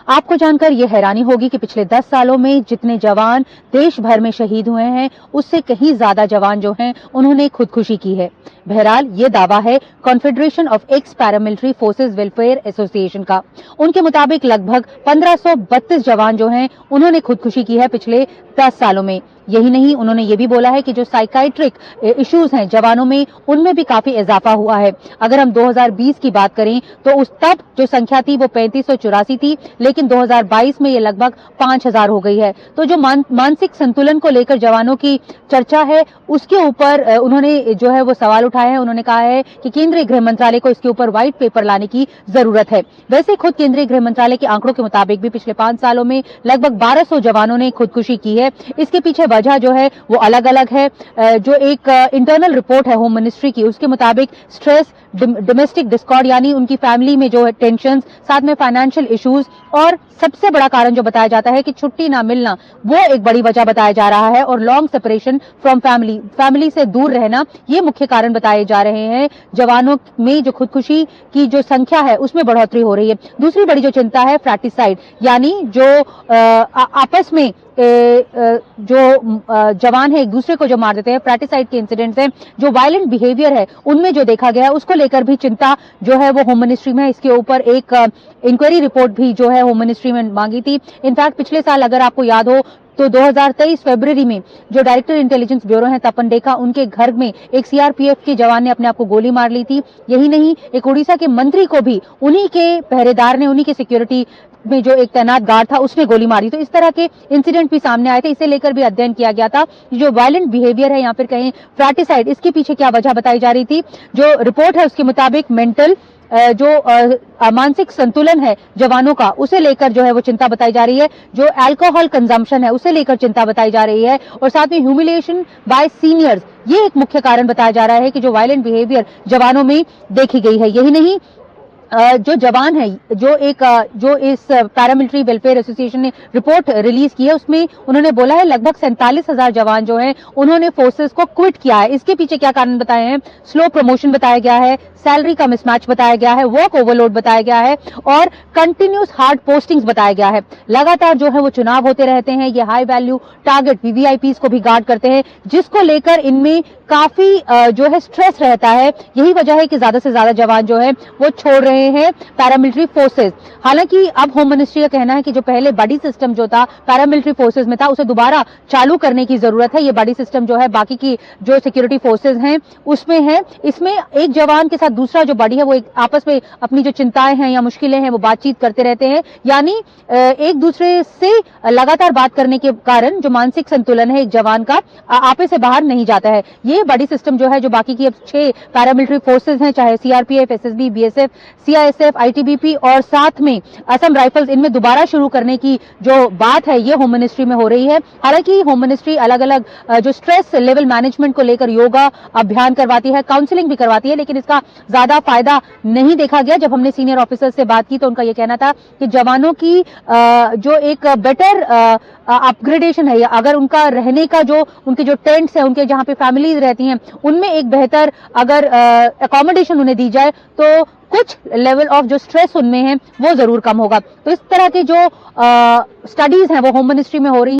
आपको जानकर यह हैरानी होगी कि पिछले 10 सालों में जितने जवान देश भर में शहीद हुए हैं, उससे कहीं ज्यादा जवान जो हैं, उन्होंने खुदकुशी की है। बहरहाल ये दावा है confederation of x paramilitary forces welfare association का। उनके मुताबिक लगभग 1532 जवान जो हैं, उन्होंने खुदकुशी की है पिछले 10 सालों में। यही नहीं, उन्होंने ये भी बोला है कि जो साइकाइट्रिक इश्यूज हैं जवानों में, उनमें भी काफी इजाफा हुआ है। अगर हम 2020 की बात करें तो उस तब जो संख्या थी वो 3584 थी, लेकिन 2022 में ये लगभग 5000 हो गई है। तो जो मानसिक संतुलन को लेकर जवानों की चर्चा है, उसके ऊपर उन्होंने जो है वो सवाल उठाया है। उन्होंने कहा है कि केंद्रीय गृह मंत्रालय को इसके ऊपर व्हाइट पेपर लाने की जरूरत है। वैसे खुद केंद्रीय गृह मंत्रालय के आंकड़ों के मुताबिक भी पिछले 5 सालों में लगभग 1200 जवानों ने खुदकुशी की है। इसके पीछे वजह जो है वो अलग अलग है। जो एक इंटरनल रिपोर्ट है होम मिनिस्ट्री की, उसके मुताबिक स्ट्रेस, डोमेस्टिक डिस्कॉर्ड यानी उनकी फैमिली में जो है टेंशन, साथ में फाइनेंशियल इश्यूज, और सबसे बड़ा कारण जो बताया जाता है कि छुट्टी ना मिलना, वो एक बड़ी वजह बताया जा रहा है। और लॉन्ग सेपरेशन फ्रॉम फैमिली से दूर रहना, ये मुख्य कारण बताए जा रहे हैं। जवानों में जो खुदकुशी की जो संख्या है उसमें बढ़ोतरी हो रही है। दूसरी बड़ी जो चिंता है फ्रैटिसाइड, यानी जो आपस में जो जवान है एक दूसरे को जो मार देते हैं, फ्रैटिसाइड के इंसिडेंट्स हैं, जो वायलेंट बिहेवियर है उनमें जो देखा गया है, उसको लेकर भी चिंता जो है वो होम मिनिस्ट्री में है। इसके ऊपर एक इंक्वायरी रिपोर्ट भी जो है होम मिनिस्ट्री में मांगी थी। इनफैक्ट पिछले साल अगर आपको याद हो तो 2023 फरवरी में जो डायरेक्टर इंटेलिजेंस ब्यूरो है तपन डेका, उनके घर में एक सीआरपीएफ के जवान ने अपने आप को गोली मार ली थी। यही नहीं, एक उड़ीसा के मंत्री को भी उन्हीं के पहरेदार ने, उन्हीं के सिक्योरिटी में जो एक तैनात गार्ड था, उसने गोली मारी। तो इस तरह के इंसिडेंट भी सामने आए थे। इसे लेकर भी अध्ययन किया गया था। जो वायलेंट बिहेवियर है या फिर कहें फ्रैटिसाइड, इसके पीछे क्या वजह बताई जा रही थी। जो रिपोर्ट है उसके मुताबिक मेंटल जो मानसिक संतुलन है जवानों का, उसे लेकर जो है वो चिंता बताई जा रही है। जो अल्कोहल कंजम्पशन है उसे लेकर चिंता बताई जा रही है। और साथ में ह्यूमिलिएशन बाय सीनियर्स, ये एक मुख्य कारण बताया जा रहा है कि जो वायलेंट बिहेवियर जवानों में देखी गई है। यही नहीं, जो जवान है, जो इस पैरामिलिट्री वेलफेयर एसोसिएशन ने रिपोर्ट रिलीज की है, उसमें उन्होंने बोला है लगभग 47,000 जवान जो हैं उन्होंने फोर्सेस को क्विट किया है। इसके पीछे क्या कारण बताए हैं? स्लो प्रमोशन बताया गया है, सैलरी का मिसमैच बताया गया है, वर्क ओवरलोड बताया गया है, और कंटिन्यूस हार्ड पोस्टिंग्स बताया गया है। लगातार जो है वो चुनाव होते रहते हैं। ये हाई वैल्यू टारगेट वीवीआईपीज को भी गार्ड करते हैं, जिसको लेकर इनमें काफी जो है स्ट्रेस रहता है। यही वजह है कि ज्यादा से ज्यादा जवान जो है वो छोड़ रहे हैं पैरामिलिट्री फोर्सेस। हालांकि अब होम मिनिस्ट्री का कहना है कि जो पहले बडी सिस्टम जो था पैरामिलिट्री फोर्सेस में था, उसे दोबारा चालू करने की जरूरत है। ये बडी सिस्टम जो है बाकी की जो सिक्योरिटी फोर्सेस हैं उसमें है। इसमें एक जवान के साथ दूसरा जो बडी है वो एक आपस में अपनी जो चिंताएं हैं या मुश्किलें हैं वो बातचीत करते रहते हैं, यानी एक दूसरे से लगातार बात करने के कारण जो मानसिक संतुलन है एक जवान का, आपे से बाहर नहीं जाता है। ये बड़ी सिस्टम जो है जो बाकी की अब 6 पैरामिलिट्री फोर्सेस हैं, चाहे CRPF, SSB, BSF, CISF, ITBP और साथ में असम राइफल्स, इनमें दोबारा शुरू करने की जो बात है ये होम मिनिस्ट्री में हो रही है। हालांकि होम मिनिस्ट्री अलग अलग जो स्ट्रेस लेवल मैनेजमेंट को लेकर योगा अभियान करवाती है, काउंसलिंग भी करवाती है, लेकिन इसका ज्यादा फायदा नहीं देखा गया। जब हमने सीनियर ऑफिसर से बात की तो उनका यह कहना था कि जवानों की जो एक बेटर अपग्रेडेशन है, या अगर उनका रहने का जो उनके जो टेंट्स है, उनके जहां पे फैमिलीज रहती हैं, उनमें एक बेहतर अगर अकोमोडेशन उन्हें दी जाए तो कुछ लेवल ऑफ जो स्ट्रेस उनमें है वो जरूर कम होगा। तो इस तरह के जो स्टडीज हैं वो होम मिनिस्ट्री में हो रही हैं।